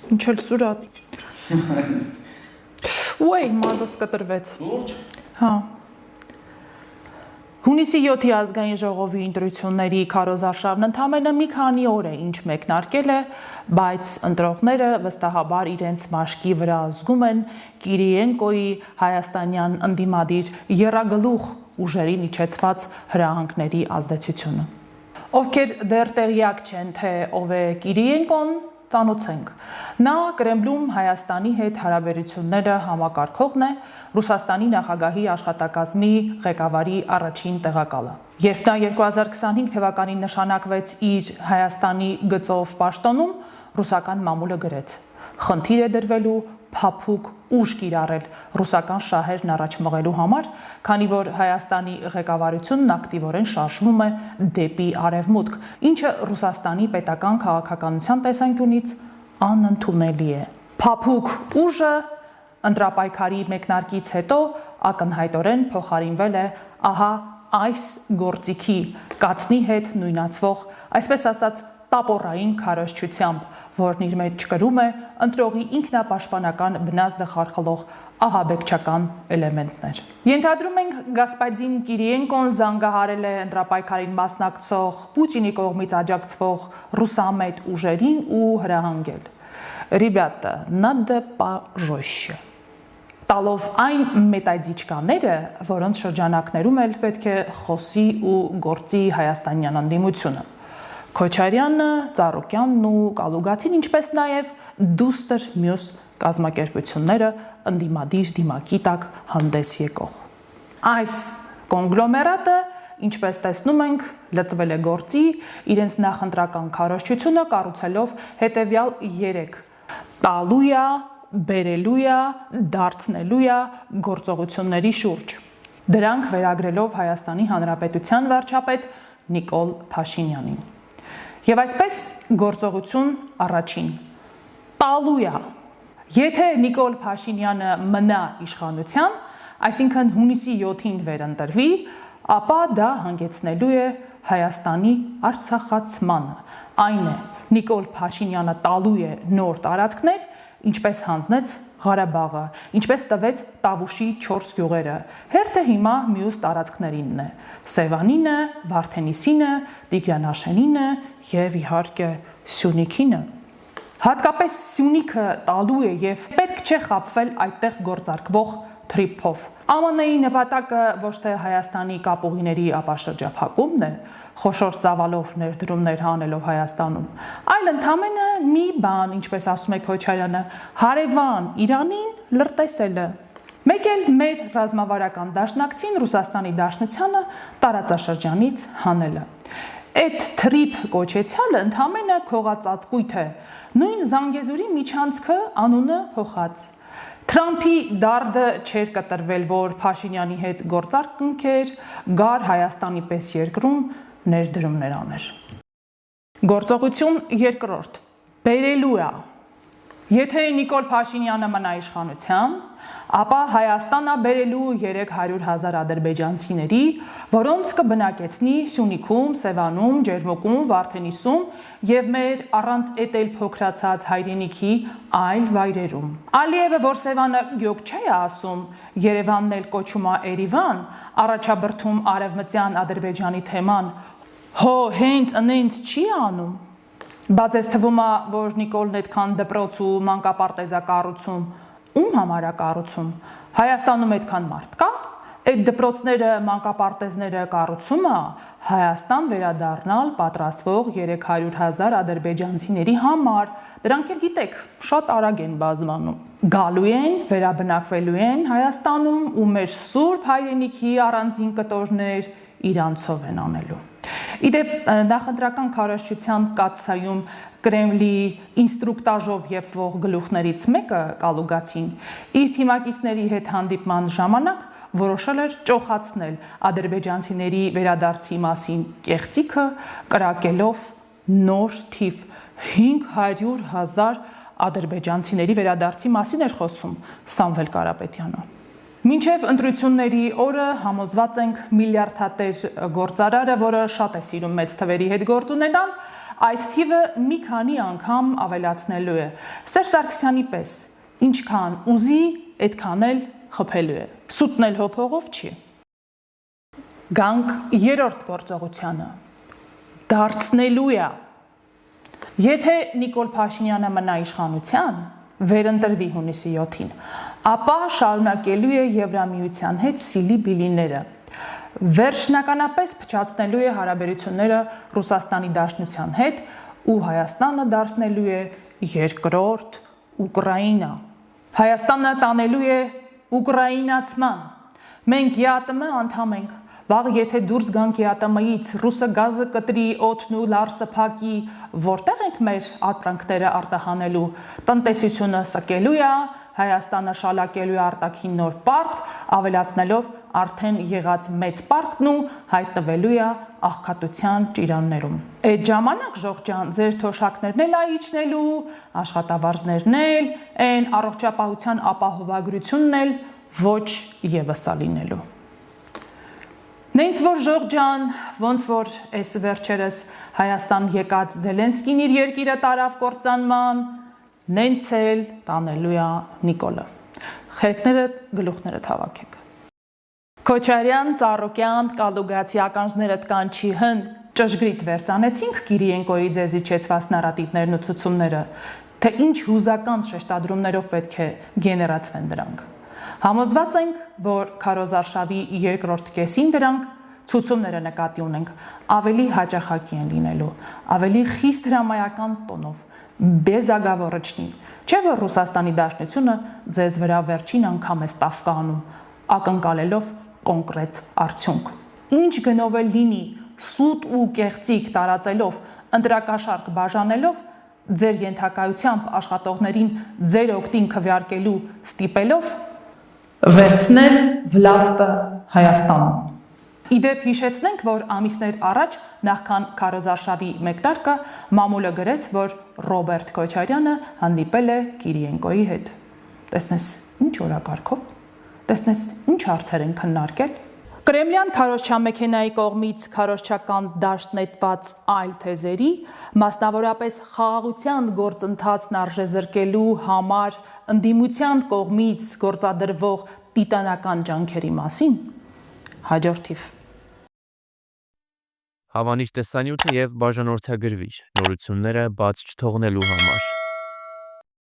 Ինչ էլ սուրաց։ Ուեյ, մարդս կտրվեց։ Լուրջ։ Հա։ Հունիսի 7-ի ազգային ժողովի ընտրությունների քարոզարշավն ընդամենը մի քանի օր է ինչ մեկնարկել է, բայց ընտրողները վստահաբար իրենց մաշկի վրա զգում են Կիրիենկոյի հայաստանյան ընդդիմադիր եռագլուխ ուժերին իջեցված հրահանգների ազդեցությունը։ Ովքեր դեռ տեղյակ չեն, թե ով է Կիրիենկոն, ծանոթենք։ Նա Կրեմլում Հայաստանի հետ հարաբերությունները համակարգողն է, Ռուսաստանի նախագահի աշխատակազմի ղեկավարի առաջին տեղակալը։ Երբ նա 2025 թվականին նշանակվեց իր Հայաստանի գծով պաշտոնում, ռուսական մամուլը գրեց. խնդիր է դրվելու փափուկ ուժ կիրառել ռուսական շահերն առաջ մղելու համար, քանի որ Հայաստանի ղեկավարությունն ակտիվորեն շարժվում է դեպի արևմուտք, ինչը Ռուսաստանի պետական քաղաքականության տեսանկյունից անընդունելի է։ Փափուկ ուժը ընտրապայքարի մեկնարկից հետո ակնհայտորեն փոխարինվել է ահա այս գործիքի կացնի հետ նույնացվող, այսպես ասած, տապորային քարոզչությամբ, որն իր մեջ կրում է ընտրողի ինքնապաշտպանական բնազդը խարխլող ահաբեկչական էլեմենտներ։ Ենթադրում ենք Գասպադին Կիրիենկոն զանգահարել է ընտրապայքարին մասնակցող Պուտինի կողմից աջակցվող ռուսամետ ուժերին ու հրահանգել. Ребята, надо пожестче. Տալով այն մետադիչկաները, որոնց շրջանակներում էլ պետք է խոսի ու գործի հայաստանյան ընդդիմությունը։ Քոչարյանը, Ծառուկյանն ու Կալուգացին, ինչպես նաև դուստր մյուս կազմակերպությունները ընդդիմադիր դիմակի տակ հանդես եկող։ Այս կոնգլոմերատը, ինչպես տեսնում ենք, լծվել է գործի, իրենց նախընտրական քարոզչությունը կառուցելով հետևյալ 3 տալույա, բերելույա, դարձնելույա գործողությունների շուրջ։ Դրանք վերագրելով Հայաստանի Հանրապետության վարչապետ Նիկոլ Փաշինյանին։ Եվ այսպես գործողություն առաջին։ Տալույա։ Եթե Նիկոլ Փաշինյանը մնա իշխանության, այսինքն հունիսի 7-ին վերընտրվի, ապա դա հանգեցնելու է Հայաստանի արձախացմանը։ Այն է, Նիկոլ Փաշինյանը տալու է նոր տարածքներ, ինչպես հանձնեց Ղարաբաղը, ինչպես տվեց Տավուշի 4 գյուղերը, հերթը հիմա մյուս տարածքներինն է, Սևանինը, Վարդենիսինը, Տիգրանաշենինը և իհարկե Սյունիքինը։ Հատկապես Սյունիքը տալու է և պետք չէ խաբվել այդտեղ գործարկվող թրիփով։ ԱՄՆ-ի նպատակը ոչ թե Հայաստանի կապուղիների ապաշրջափակումն է, խոշոր ծավալով ներդրումներ հանելով Հայաստանում, այլ ընդամենը մի բան, ինչպես ասում է Քոչարյանը, հարևան Իրանին լրտեսելը։ Մեկ էլ մեր ռազմավարական դաշնակցին Ռուսաստանի Դաշնությանը տարածաշրջանից հանելը։ Այդ թրիփ կոչեցյալը ընդամենը քողածածկույթ է, նույն Զանգեզուրի միջանցքը անունը փոխած։ Թրամփի դարդը չէր կտրվել, որ Փաշինյանի հետ գործարքեր գար Հայաստանի պես երկրում ներդրումներ աներ։ Գործողություն երկրորդ։ Բերելու է։ Եթե Նիկոլ Փաշինյանը մնա իշխանության, ապա Հայաստանա բերելու 300,000 ադրբեջանցիների, որոնց կբնակեցնի Սյունիքում, Սևանում, Ջերմուկում, Վարդենիսում և մեր առանց էտել փոքրացած հայրենիքի այլ վայրերում։ Ալիևը, որ Սևանը գյոք չէ ասում, Երևանն էլ կոչում է Էրիվան, առաջաբրդում արևմտյան Ադրբեջանի թեման, հո հենց ընենց չի անում։ Բայց ես թվում է, որ Նիկոլն այդքան դպրոց ու մանկապարտեզա կառուցում, ում համար է կառուցում, Հայաստանում այդքան մարդ կա, այդ դպրոցները, մանկապարտեզները կառուցում է Հայաստան վերադառնալ պատրաստվող 300,000 ադրբեջանցիների համար, դրանք էլ գիտեք, շատ արագ են բազմանում։ Գալու են, վերաբնակվելու են Հայաստանում ու մեր սուրբ հայրենիքի առանձին կտորներ իրանցով են անելու։ Իդեպ նախընտրական քարոզչության կաթսայում Կրեմլի ինստրուկտաժով եփվող գլուխներից մեկը Կալուգացին իր թիմակիցների հետ հանդիպման ժամանակ որոշել էր ճոխացնել ադրբեջանցիների վերադարձի մասին կեղծիքը, կրակելով նոր թիվ 500,000 ադրբեջանցիների վերադարձի մասին էր խոսում Սամվել Կարապետյանը։ Մինչև ընտրությունների օրը համոզված ենք միլիարդատեր գործարարը, որը շատ է սիրում մեծ թվերի հետ գործ ունենալ, այդ թիվը մի քանի անգամ ավելացնելու է։ Սերժ Սարգսյանի պես, ինչքան ուզի, այդքան էլ խփելու է։ Սուտնել հոփողով չի։ Գանք երրորդ գործողությանը։ Դարձնելու է։ Եթե Նիկոլ Փաշինյանը մնա իշխանության, վերընտրվի հունիսի 7-ին, ապա շարունակելու է Եվրամիության հետ սիլի բիլիները։ Վերջնականապես փչացնելու է հարաբերությունները Ռուսաստանի Դաշնության հետ ու Հայաստանը դարձնելու է երկրորդ Ուկրաինա։ Հայաստանը տանելու է ուկրաինացման։ Մենք ԵԱՏՄ անդամ ենք։ Վաղ եթե դուրս գանք ԵԱՏՄ-ից, ռուսը գազը կտրի, օդն ու լարսը փակի, որտեղ ենք մեր ապրանքները արտահանելու, տնտեսությունը սկելու է, Հայաստանը շալակելու է արտաքին նոր պարկ, ավելացնելով արդեն եղած մեծ պարկն ու հայտնվելու է աղքատության ճիրաններում։ Այդ ժամանակ Ժողջան, ձեր թոշակներն էլ այիջնելու, աշխատավարձներն էլ, այն առողջապահության ապահովագրությունն էլ ոչ եւս լինելու։ Նենց որ Ժողջան, ոնց որ այս վերջերս Հայաստան եկած Զելենսկին իր երկիրը տարավ կործանման, նենց էլ տանելու է Նիկոլը։ Խելքները գլուխները հավաքեք։ Քոչարյան, Ծառուկյան, Կալուգացի ականջներդ կանչի հն ճշգրիտ վերցանեցինք Կիրիենկոյի ձեզ իջեցված նարատիվներն ու ցուցումները, թե ինչ հուզական շեշտադրումներով պետք է գեներացվեն դրանք։ Համոզված ենք, որ քարոզարշավի երկրորդ կեսին դրանք ցուցումները նկատի ունենք, ավելի հաճախակի են լինելու, ավելի խիստ հրամայական տոնով, բեզագավորիչնի, չէ՞ որ Ռուսաստանի Դաշնությունը ձեզ վրա վերջին անգամ է ստավկա անում, ակնկալելով կոնկրետ արդյունք։ Ինչ գնով էլ լինի, սուտ ու կեղծիք տարածելով, ընտրակաշարք բաժանելով, ձեր ենթակայությամբ աշխատողներին ձեր օգտին քվեարկելու ստիպելով վերցնել վլաստը Հայաստանում։ Իդեպ հիշեցնենք, որ ամիսներ առաջ նախքան քարոզարշավի մեկնարկը մամուլը գրեց, որ Ռոբերտ Քոչարյանը հանդիպել է Կիրիենկոյի հետ։ Տեսնես ինչ օրակարգով, տեսնես ինչ հարցեր են քննարկել։ Կրեմլյան քարոզչամեքենայի կողմից քարոզչական դաշտ նետված այլ թեզերի, մասնավորապես խաղաղության գործընթացն արժեզրկելու համար ընդդիմության կողմից գործադրվող տիտանական ջանքերի մասին հաջորդիվ։ Հավանիչ տեսանյութը եւ բաժանորդագրվիչ նորությունները բաց չթողնելու համար